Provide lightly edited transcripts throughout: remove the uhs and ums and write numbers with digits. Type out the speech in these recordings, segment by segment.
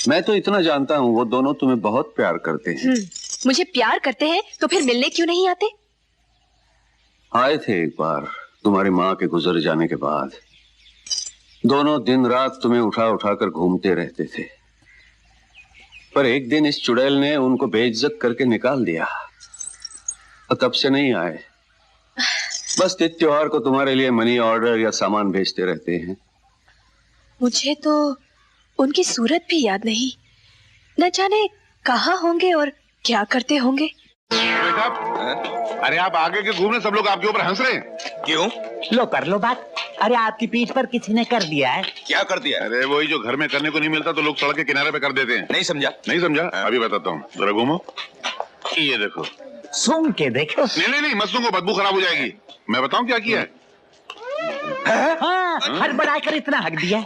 मैं तो इतना जानता हूँ वो दोनों तुम्हें बहुत प्यार करते हैं। मुझे प्यार करते हैं तो फिर मिलने क्यों नहीं आते? आए थे एक बार तुम्हारी माँ के गुजर जाने के बाद। दोनों दिन रात तुम्हें उठा उठा कर घूमते रहते थे, पर एक दिन इस चुड़ैल ने उनको बेइज्जत करके निकाल दिया और तब से नहीं आए। बस त्योहार को तुम्हारे लिए मनी ऑर्डर या सामान भेजते रहते हैं। मुझे तो उनकी सूरत भी याद नहीं। न जाने कहाँ होंगे और क्या करते होंगे। बेटा, अरे आप आगे के घूमने सब लोग आपके ऊपर हंस रहे हैं। क्यों? लो कर लो बात। अरे आपकी पीठ पर किसी ने कर दिया है। क्या कर दिया? अरे वही जो घर में करने को नहीं मिलता तो लोग सड़क के किनारे पे कर देते हैं। नहीं समझा? नहीं समझा? अभी बताता हूँ, जरा घूमो। ये देखो। सूंघ के देखो। नहीं मत सूंघो, बदबू खराब हो जाएगी। मैं बताऊँ क्या किया है? हाँ, हड़बड़ा कर इतना हक दिया।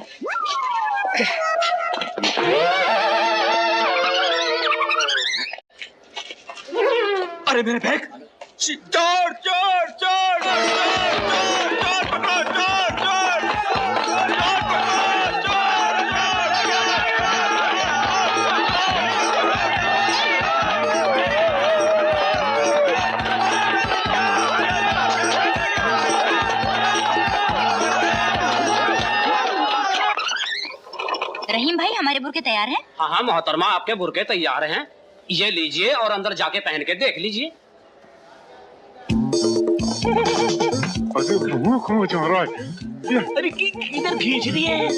अरे मेरे बैग! चोर चोर चोर रहीम भाई, हमारे बुरके तैयार हैं? हाँ मोहतरमा, आपके बुरके तैयार हैं। ये लीजिए और अंदर जाके पहन के देख लीजिए। अरे वो कौन जा रहा है? अरे किधर खींच रही है?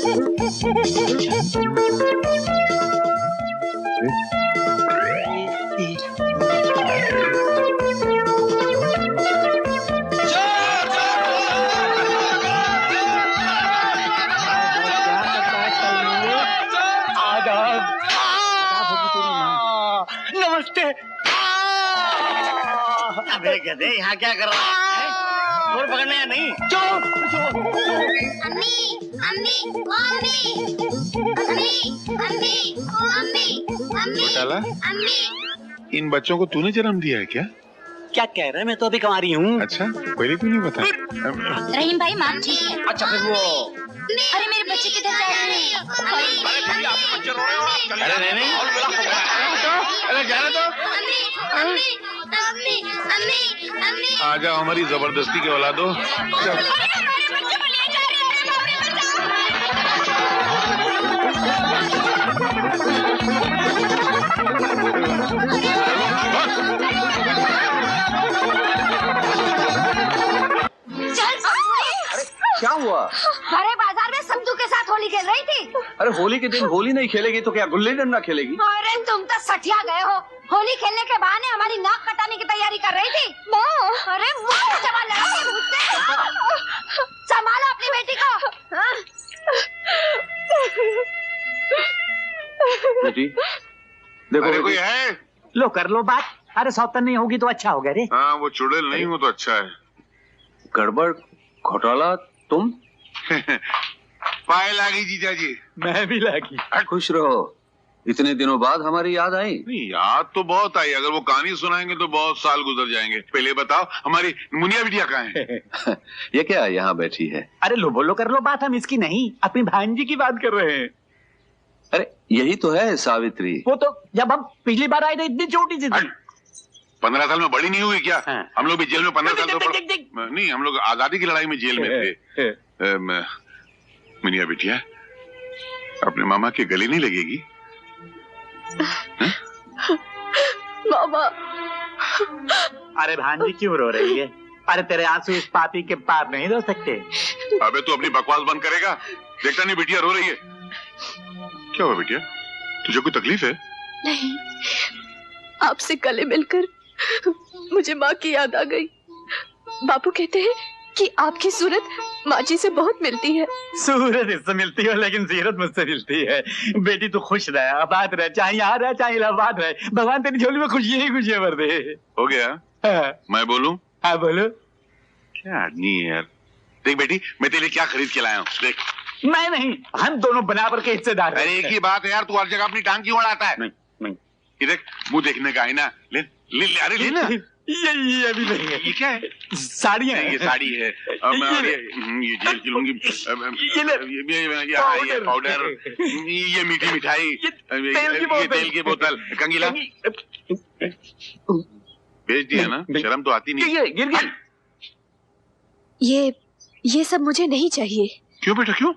नमस्ते। अबे गधे, यहाँ क्या कर रहा है? चोर पकड़ने या नहीं? चोर! अम्मी, अम्मी, अम्मी, अम्मी, अम्मी, अम्मी, अम्मी। इन बच्चों को तूने जन्म दिया है क्या? क्या कह रहे हैं? मैं तो अभी कुंवारी हूँ। अच्छा, पहले क्यों नहीं बताया? रहीम भाई माफ कीजिए। अच्छा फिर वो अरे मेरे बच्चे किधर जा रहे हैं? अरे नहीं, अरे जाने दो। आ जाओ, हमारी जबरदस्ती के औलादो। क्या हुआ? अरे बाजार में समझू के साथ होली खेल रही थी। अरे होली के दिन होली नहीं खेलेगी तो क्या गुल्ली डंडा खेलेगी? अरे तुम तो सठिया गए हो। होली खेलने के बहाने हमारी नाक कटाने की तैयारी कर रही थी। अरे संभालो अपनी बेटी को। बेटी देखो, अरे कोई है? लो कर लो बात। अरे सौतन नहीं होगी तो अच्छा हो गया रे। हाँ, वो चुड़ैल नहीं हो तो अच्छा है। गड़बड़ घोटाला तुम? पाए लागी जीजा जी। मैं भी लागी। खुश रहो, इतने दिनों बाद हमारी याद आई। नहीं, याद तो बहुत आई। अगर वो कहानी सुनाएंगे तो बहुत साल गुजर जाएंगे। पहले बताओ, हमारी मुनिया बिटिया कहाँ है? ये क्या यहाँ बैठी है? अरे लो बोलो कर लो बात। हम इसकी नहीं, अपनी भांजी की बात कर रहे हैं। अरे यही तो है सावित्री। वो तो जब हम पिछली बार आए थे इतनी छोटी सी थी। 15 साल में बड़ी नहीं हुई क्या? हाँ। हम लोग भी जेल में 15 साल देख। नहीं, हम लोग आजादी की लड़ाई में जेल में थे। मुनिया बिटिया, अपने मामा के गले नहीं लगेगी? मामा। अरे भांजी क्यों रो रही है? अरे तेरे आंसू इस पापी के पार नहीं रो सकते। अबे तू अपनी बकवास बंद करेगा? देखता नहीं बिटिया रो रही है। क्या हुआ बिटिया, तुझे कोई तकलीफ है? नहीं, आपसे गले मिलकर मुझे माँ की याद आ गई। बापू कहते हैं कि आपकी सूरत माँ जी से बहुत मिलती है। सूरत इससे मिलती है लेकिन सीरत मुझसे मिलती है। बेटी तू खुश रहे, आबाद रहे, चाहे यहाँ रहे चाहे इलाहाबाद रहे। भगवान तेरी झोली में खुशियां ही खुशियां भर दे। हो गया? हाँ। मैं बोलूं? हाँ बोलो। क्या आदमी है यार। देख बेटी, मैं तेरे लिए क्या खरीद के लाया हूँ, देख। मैं नहीं, हम दोनों बराबर के हिस्सेदार हैं। अरे एक ही बात है यार, तू हर जगह अपनी टांग क्यों अड़ाता है? नहीं। ये देख, मुंह देखने का आईना ले ले ले, अरे ले ना। ये अभी लेंगे। ये क्या है? साड़ियाँ हैं। ये साड़ी है और ये जेल की लूंगी, ये पाउडर, ये मीठी मिठाई, ये तेल की बोतल, कंगीला बेच दिया ना, शर्म तो आती नहीं। ये गिर गई। ये सब मुझे नहीं चाहिए। क्यों बेटा क्यों?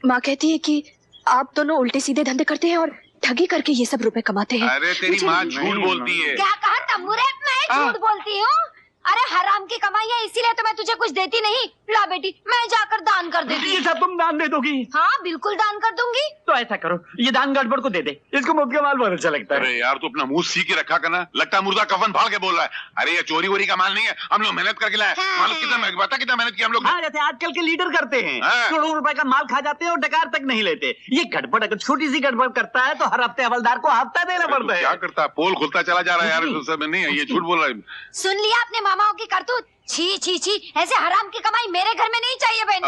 माँ कहती है कि आप दोनों उल्टे सीधे धंधे करते हैं और ठगी करके ये सब रुपए कमाते हैं। अरे तेरी माँ झूठ बोलती है। क्या कहा तंबूरे? मैं झूठ बोलती हूँ? अरे हराम की कमाई है, इसीलिए तो मैं तुझे कुछ देती नहीं। ला बेटी, मैं जाकर दान कर देती। ये सब तुम दान दे दोगी? हाँ बिल्कुल दान कर दूंगी। तो ऐसा करो, ये दान गड़बड़ को दे दे, इसको मुफ्त का माल बहुत अच्छा लगता है। अरे यार तू अपना मुंह सी के रखा करना, लगता है मुर्दा कफन फाड़ के बोल रहा है। अरे ये चोरी वोरी का माल नहीं है, हम लोग मेहनत करके लाए। मालूम कितना मेहनत किया हम लोग। हाँ, जैसे आजकल के लीडर करते हैं, हाँ। करोड़ों रुपए का माल खा जाते हैं और डकार तक नहीं लेते। ये गड़बड़ अगर छोटी सी गड़बड़ करता है तो हर हफ्ते हवलदार को हफ्ता देना पड़ता है। क्या करता है? पोल खुलता चला जा रहा है यार, उस समय नहीं है, ये झूठ बोल रहा है। सुन लिया अपने मामाओं की करतूत। छी छी छी, ऐसे हराम की कमाई मेरे घर में नहीं चाहिए बहन।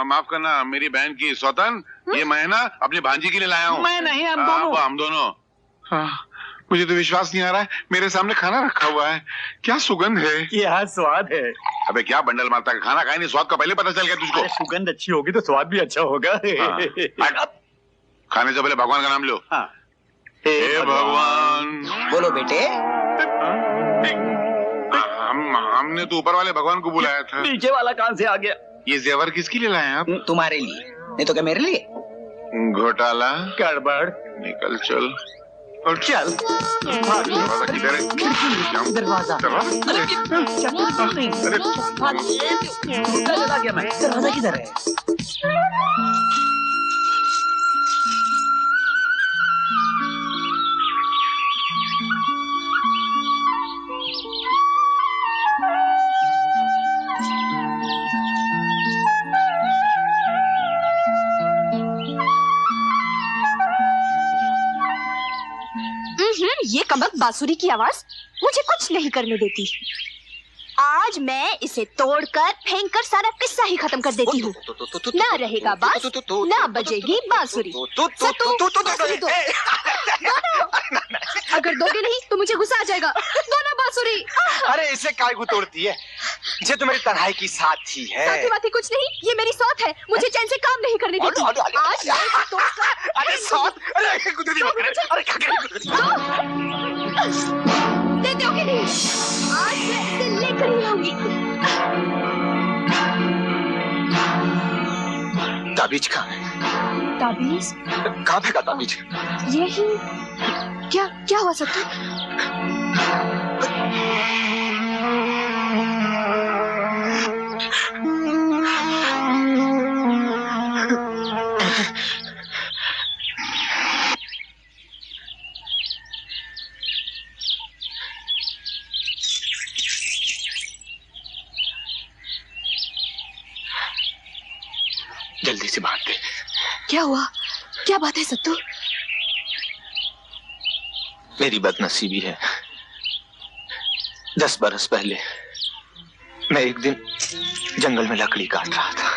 माफ करना मेरी बहन की सौतन, ये मैं ना अपनी भांजी के लिए लाया हूँ। मैं नहीं, हम दोनों। मुझे तो विश्वास नहीं आ रहा है, मेरे सामने खाना रखा हुआ है, क्या सुगंध है। क्या स्वाद है। अबे क्या बंडल मारता है, खाना खाए नहीं, स्वाद का पहले पता चल गया तुझको। सुगंध अच्छी होगी तो स्वाद भी अच्छा होगा। खाने से पहले भगवान का नाम लो। हे भगवान। बोलो बेटे। हमने तो ऊपर वाले भगवान को बुलाया था। नीचे वाला कहाँ से आ गया? ये जेवर किसके लिए लाए हैं आप? तुम्हारे लिए, नहीं तो क्या मेरे लिए? घोटाला गड़बड़। निकल चल और चल। दरवाजा किधर है? दरवाजा। दरवाजा किधर है? ये कमक बांसुरी की आवाज मुझे कुछ नहीं करने देती। आज मैं इसे तोड़कर फेंककर सारा किस्सा ही खत्म कर देती हूँ। ना रहेगा बांस, ना बजेगी बांसुरी। बांसुरी दो। अगर दोगे नहीं तो मुझे गुस्सा आ जाएगा। दो ना बांसुरी। अरे इसे काय को तोड़ती है? ये तो मेरी तन्हाई की साथी है। साथी वाथी कुछ नहीं, ये मेरी सौत है, मुझे चैन से काम नहीं करने देती। आज अरे सौत, अरे क्या देते हो कि नहीं? आज मैं इसे लेकर ही आऊंगी। ताबीज कहाँ है? ताबीज? कहाँ फेंका ताबीज? यही। क्या हुआ सत्तू? जल्दी से बांध दे। क्या हुआ? क्या बात है सत्तू? मेरी बदनसीबी है, 10 बरस पहले मैं एक दिन जंगल में लकड़ी काट रहा था।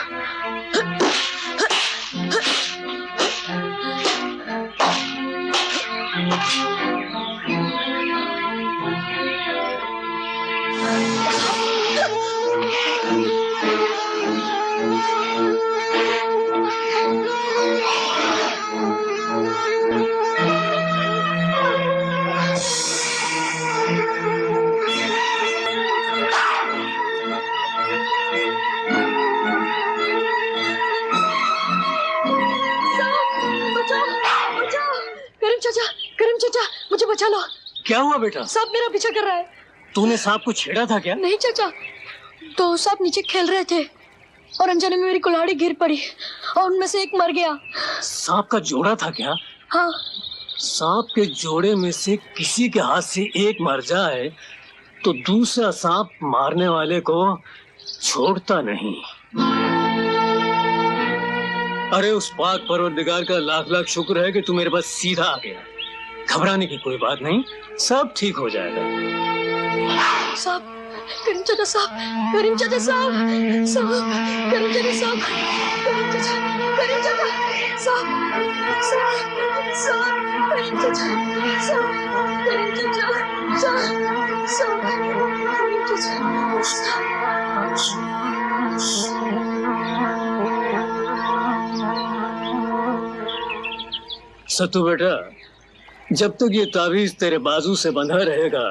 चाचा मुझे बचा लो। क्या हुआ बेटा? सांप मेरा पीछा कर रहा है। तूने सांप को छेड़ा था क्या? नहीं चाचा, तो सांप नीचे खेल रहे थे और अनजाने में मेरी कुल्हाड़ी गिर पड़ी और उनमें से एक मर गया। सांप का जोड़ा था क्या? हाँ। सांप के जोड़े में से किसी के हाथ से एक मर जाए तो दूसरा सांप मारने वाले को छोड़ता नहीं। अरे उस पाक परवरदिगार का लाख लाख शुक्र है कि तू मेरे पास सीधा आ गया। घबराने की कोई बात नहीं, सब ठीक हो जाएगा। साहब, करीम चाचा साहब, करीम चाचा साहब, साहब, करीम चाचा साहब, करीम चाचा साहब। सत्तू बेटा, जब तक ये ताबीज तेरे बाजू से बंधा रहेगा,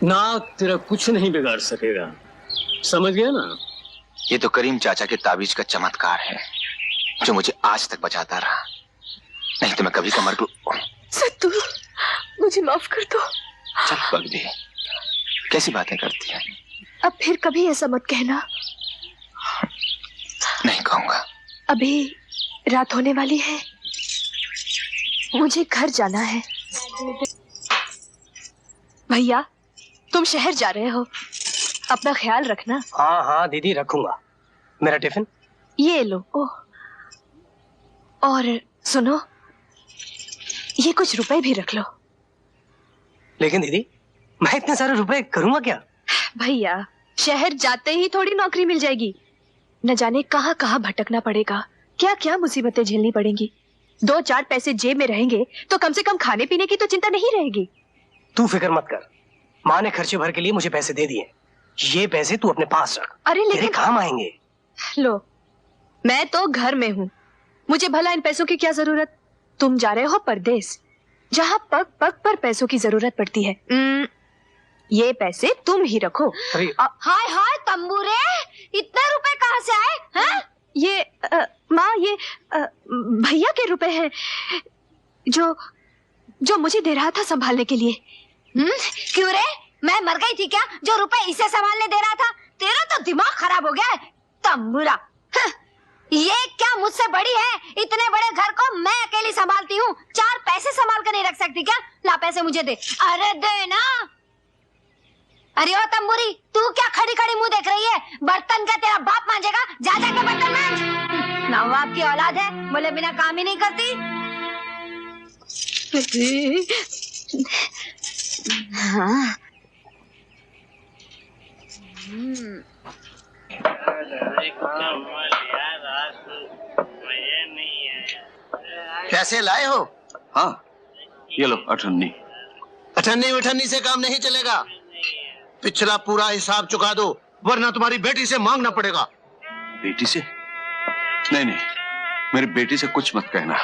नाग तेरा कुछ नहीं बिगाड़ सकेगा। समझ गया ना? ये तो करीम चाचा के ताबीज का चमत्कार है जो मुझे आज तक बचाता रहा, नहीं तो मैं कभी कमर को। सत्तू, मुझे माफ कर दो। चल पगली, कैसी बातें करती है? अब फिर कभी ऐसा मत कहना। नहीं कहूंगा। अभी रात होने वाली है, मुझे घर जाना है। भैया, तुम शहर जा रहे हो, अपना ख्याल रखना। हाँ हाँ दीदी, रखूंगा। मेरा टिफिन ये लो। ओह, और सुनो, ये कुछ रुपए भी रख लो। लेकिन दीदी, मैं इतने सारे रुपए करूंगा क्या? भैया, शहर जाते ही थोड़ी नौकरी मिल जाएगी, न जाने कहाँ कहाँ भटकना पड़ेगा, क्या क्या मुसीबतें झेलनी पड़ेंगी। 2-4 पैसे जेब में रहेंगे तो कम से कम खाने पीने की तो चिंता नहीं रहेगी। तू फिक्र मत कर, माँ ने खर्चे भर के लिए मुझे पैसे दे दिए, ये पैसे तू अपने पास रख। अरे तेरे काम आएंगे। लो, मैं तो घर में हूँ, मुझे भला इन पैसों की क्या जरूरत। तुम जा रहे हो परदेस, जहाँ पग पग पर पैसों की जरूरत पड़ती है। ये पैसे तुम ही रखो। हाय हाय तंबूरे, इतने रुपए कहाँ से आए हैं? ये माँ, ये भैया के रुपए हैं जो मुझे दे रहा था संभालने के लिए। क्यों रे, मैं मर गई थी क्या जो रुपए इसे संभालने दे रहा था? तेरा तो दिमाग खराब हो गया है तंबूरा। ये क्या मुझसे बड़ी है? इतने बड़े घर को मैं अकेली संभालती हूँ, 4 पैसे संभाल कर नहीं रख सकती क्या? ला पैसे मुझे दे। अरे दे ना। अरे ओ तंबूरी, तू क्या खड़ी खड़ी मुंह देख रही है? बर्तन का तेरा बाप मांजेगा, जा जाके बर्तन मांज। नवाब की औलाद है, बोले बिना काम ही नहीं करती। हाँ। पैसे लाए हो? हाँ, ये लो 58। अठन्नी उठन्नी से काम नहीं चलेगा, पिछला पूरा हिसाब चुका दो, वरना तुम्हारी बेटी से मांगना पड़ेगा। बेटी से? नहीं नहीं, मेरी बेटी से कुछ मत कहना।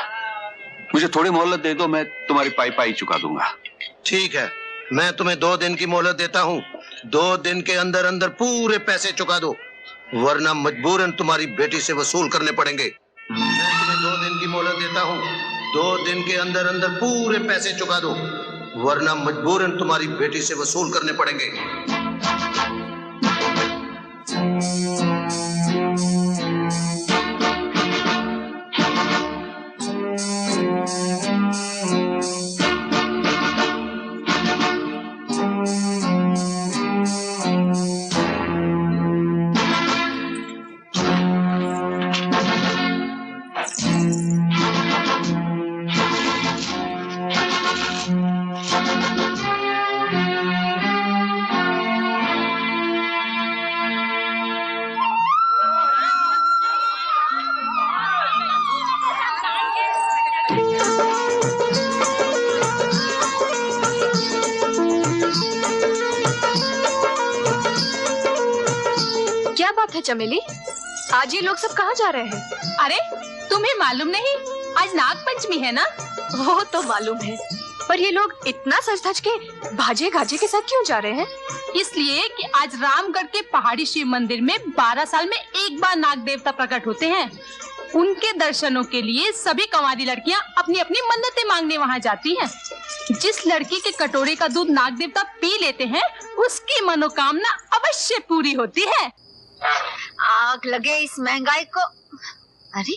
मुझे थोड़ी मोहलत दे दो, मैं तुम्हारी पाई पाई चुका दूंगा। ठीक है, मैं तुम्हें 2 दिन की मोहलत देता हूँ। 2 दिन के अंदर अंदर पूरे पैसे चुका दो, वरना मजबूरन तुम्हारी बेटी से वसूल करने पड़ेंगे। मैं तुम्हें 2 दिन की मोहलत देता हूँ। 2 दिन के अंदर अंदर पूरे पैसे चुका दो, वरना मजबूरन तुम्हारी बेटी से वसूल करने पड़ेंगे। चमेली, आज ये लोग सब कहाँ जा रहे हैं? अरे तुम्हें मालूम नहीं, आज नाग पंचमी है ना? वो तो मालूम है, पर ये लोग इतना सज धज के भाजे गाजे के साथ क्यों जा रहे हैं? इसलिए कि आज रामगढ़ के पहाड़ी शिव मंदिर में 12 साल में एक बार नाग देवता प्रकट होते हैं। उनके दर्शनों के लिए सभी कंवारी लड़कियां अपनी अपनी मन्नतें मांगने वहां जाती हैं। जिस लड़की के कटोरे का दूध नाग देवता पी लेते हैं, उसकी मनोकामना अवश्य पूरी होती है। आग लगे इस महंगाई को। अरे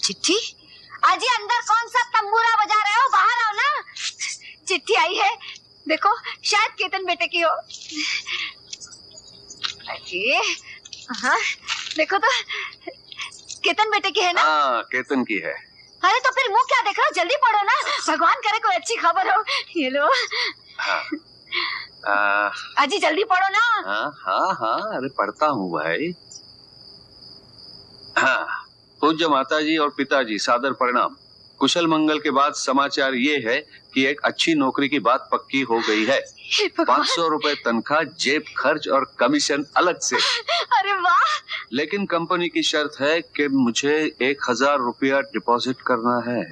चिट्ठी, आज ये अंदर कौन सा तंबूरा बजा रहे हो? बाहर आओ ना। चिट्ठी आई है, देखो, शायद केतन बेटे की हो। अरे हाँ, देखो तो केतन बेटे की है ना? हाँ, केतन की है। अरे तो फिर मुंह क्या देख रहे हो? जल्दी पढ़ो ना, भगवान करे कोई अच्छी खबर हो। ये लो। हाँ। अजी जल्दी पढ़ो ना। हाँ हाँ हाँ, अरे पढ़ता हूँ भाई। हाँ, पूज्य माताजी और पिताजी, सादर प्रणाम। कुशल मंगल के बाद समाचार ये है कि एक अच्छी नौकरी की बात पक्की हो गई है। 500 रुपए तनख्वाह, जेब खर्च और कमीशन अलग से। अरे वाह! लेकिन कंपनी की शर्त है कि मुझे 1000 रुपया डिपॉजिट करना है।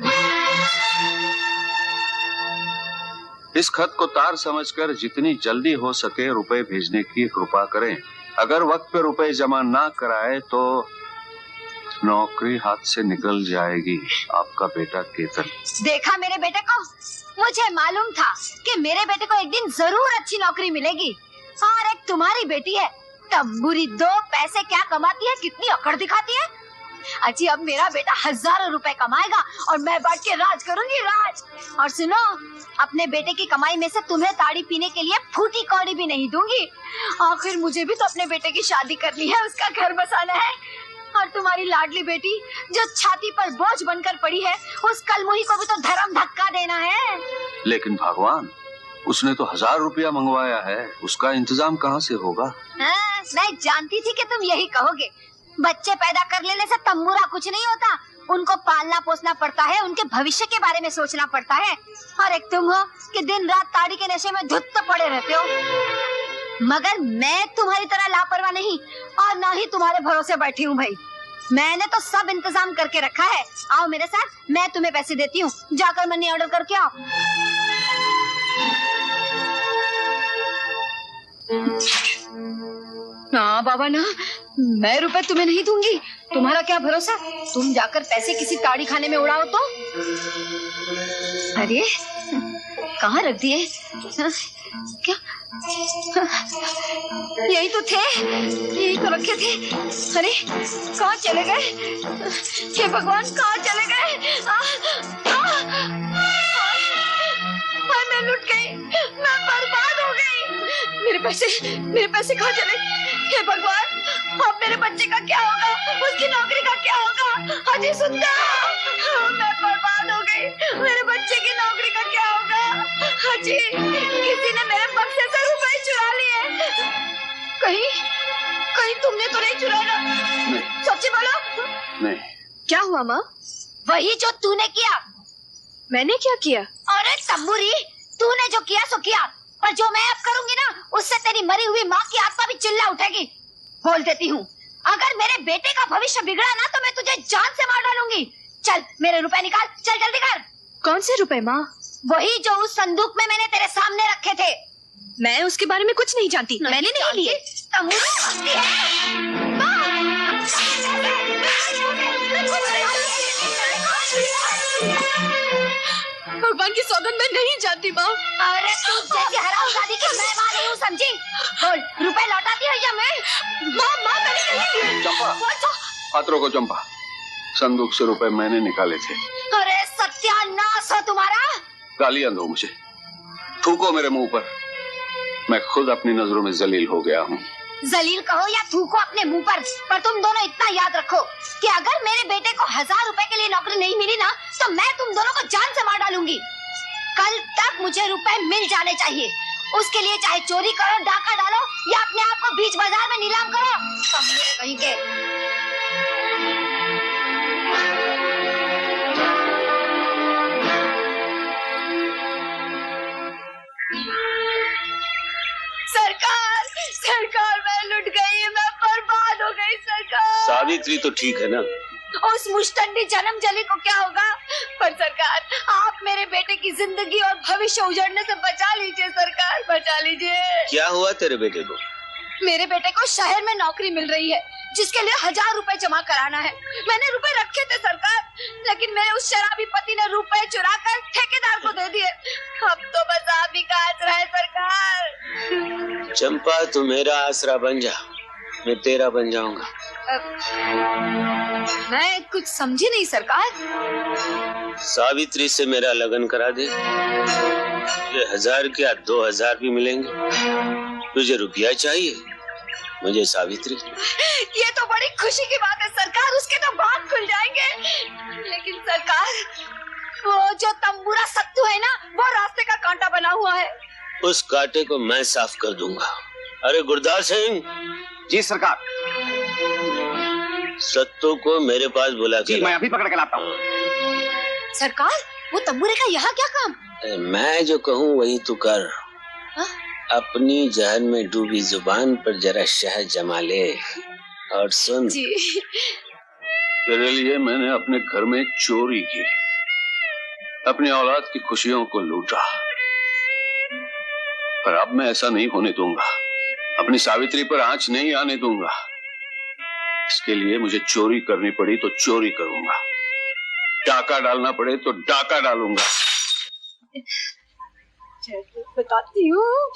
इस खत को तार समझकर जितनी जल्दी हो सके रुपए भेजने की कृपा करें। अगर वक्त पे रुपए जमा ना कराए तो नौकरी हाथ से निकल जाएगी। आपका बेटा केतन। देखा मेरे बेटे को? मुझे मालूम था कि मेरे बेटे को एक दिन जरूर अच्छी नौकरी मिलेगी। और एक तुम्हारी बेटी है, तंबूरी, 2 पैसे क्या कमाती है, कितनी अकड़ दिखाती है। अच्छी, अब मेरा बेटा हजारों रुपए कमाएगा और मैं बैठ के राज करूंगी, राज। और सुनो, अपने बेटे की कमाई में से तुम्हें ताड़ी पीने के लिए फूटी कौड़ी भी नहीं दूंगी। आखिर मुझे भी तो अपने बेटे की शादी करनी है, उसका घर बसाना है। और तुम्हारी लाडली बेटी जो छाती पर बोझ बनकर पड़ी है, उस कलमुही को भी तो धर्म धक्का देना है। लेकिन भगवान, उसने तो 1000 रुपया मंगवाया है, उसका इंतजाम कहाँ से होगा? मैं जानती थी कि तुम यही कहोगे। बच्चे पैदा कर लेने से तंबूरा कुछ नहीं होता, उनको पालना पोसना पड़ता है, उनके भविष्य के बारे में सोचना पड़ता है। और एक तुम हो कि दिन रात ताड़ी के नशे में धुत पड़े रहते हो। मगर मैं तुम्हारी तरह लापरवाह नहीं और ना ही तुम्हारे भरोसे बैठी हूँ भाई। मैंने तो सब इंतजाम करके रखा है। आओ मेरे साथ, मैं तुम्हें पैसे देती हूँ, जाकर मनी ऑर्डर करके आओ। ना बाबा ना, मैं रुपए तुम्हें नहीं दूंगी। तुम्हारा क्या भरोसा, तुम जाकर पैसे किसी ताड़ी खाने में उड़ाओ तो। अरे कहाँ रख दिए? क्या? यही तो थे, यही तो रखे थे। अरे कहाँ चले गए? हे भगवान, कहाँ चले गए? मैं लुट गई, मैं बर्बाद हो गई। मेरे पैसे कहाँ चले? हे भगवान, अब मेरे बच्चे का क्या होगा, उसकी नौकरी का क्या होगा? हाजी सुनता, मैं बर्बाद हो गई। मेरे बच्चे की नौकरी का क्या होगा? हाजी, किसी ने मेरे बक्से से रुपए चुरा लिए। कहीं तुमने तो नहीं चुराया? नहीं। सच्ची बोलो। नहीं। क्या हुआ माँ? वही जो तूने किया। मैंने क्या किया? अरे तंबूरी, तूने जो किया सो किया, पर जो मैं अब करूंगी ना, उससे तेरी मरी हुई माँ की आत्मा भी चिल्ला उठेगी। बोल देती हूँ, अगर मेरे बेटे का भविष्य बिगड़ा ना तो मैं तुझे जान से मार डालूंगी। चल मेरे रुपए निकाल, चल जल्दी कर। कौन से रुपए माँ? वही जो उस संदूक में मैंने तेरे सामने रखे थे। मैं उसके बारे में कुछ नहीं जानती, मैंने नहीं लिए। भगवान की सौगंध मैं नहीं जानती माँ। अरे तू जैसी हरामजादी की मैं माँ नहीं हूँ, समझी? बोल, रुपए लौटाती है या मैं? माँ मैंने नहीं लिए। चंपा, हाथ रोको चंपा। संदूक से रुपए मैंने निकाले थे। अरे सत्यानाश हो तुम्हारा। गालियां दो मुझे, थूको मेरे मुंह पर। मैं खुद अपनी नजरों में जलील हो गया हूँ। जलील कहो या थूको अपने मुंह पर तुम दोनों इतना याद रखो कि अगर मेरे बेटे को 1000 रुपए के लिए नौकरी नहीं मिली ना, तो मैं तुम दोनों को जान से मार डालूंगी। कल तक मुझे रुपए मिल जाने चाहिए। उसके लिए चाहे चोरी करो, डाका डालो या अपने आप को बीच बाजार में नीलाम करो। कहीं के सरकार, मैं लुट गई, मैं बर्बाद हो गई। सरकार, सावित्री तो ठीक है ना? उस मुश्तंडी जन्म जली को क्या होगा? पर सरकार, आप मेरे बेटे की जिंदगी और भविष्य उजड़ने से बचा लीजिए। सरकार, बचा लीजिए। क्या हुआ तेरे बेटे को? मेरे बेटे को शहर में नौकरी मिल रही है, जिसके लिए 1000 रुपए जमा कराना है। मैंने रुपए रखे थे सरकार, लेकिन मेरे उस शराबी पति ने रुपए चुरा कर ठेकेदार को दे दिए। अब तो बस आप ही का आसरा है सरकार। चंपा, तू मेरा आसरा बन जा, मैं तेरा बन जाऊंगा। मैं कुछ समझी नहीं सरकार। सावित्री से मेरा लगन करा दे, ये 1000 क्या 2000 भी मिलेंगे। तुझे रुपया चाहिए, मुझे सावित्री। ये तो बड़ी खुशी की बात है सरकार, उसके तो बाल खुल जाएंगे। लेकिन सरकार, वो जो तंबूरा सत्तू है ना, वो रास्ते का कांटा बना हुआ है। उस कांटे को मैं साफ कर दूंगा। अरे गुरदास सिंह। जी सरकार। सत्तू को मेरे पास बुला के मैं अभी पकड़ के लाता हूँ। सरकार, वो तंबूरे का यहाँ क्या काम? मैं जो कहूँ वही तू कर। अपनी जहन में डूबी जुबान पर जरा शहद जमा ले और सुन। जी। तेरे लिए मैंने अपने घर में चोरी की, अपनी औलाद की खुशियों को लूटा, पर अब मैं ऐसा नहीं होने दूंगा। अपनी सावित्री पर आंच नहीं आने दूंगा। इसके लिए मुझे चोरी करनी पड़ी तो चोरी करूंगा, डाका डालना पड़े तो डाका डालूंगा। बताती हूँ।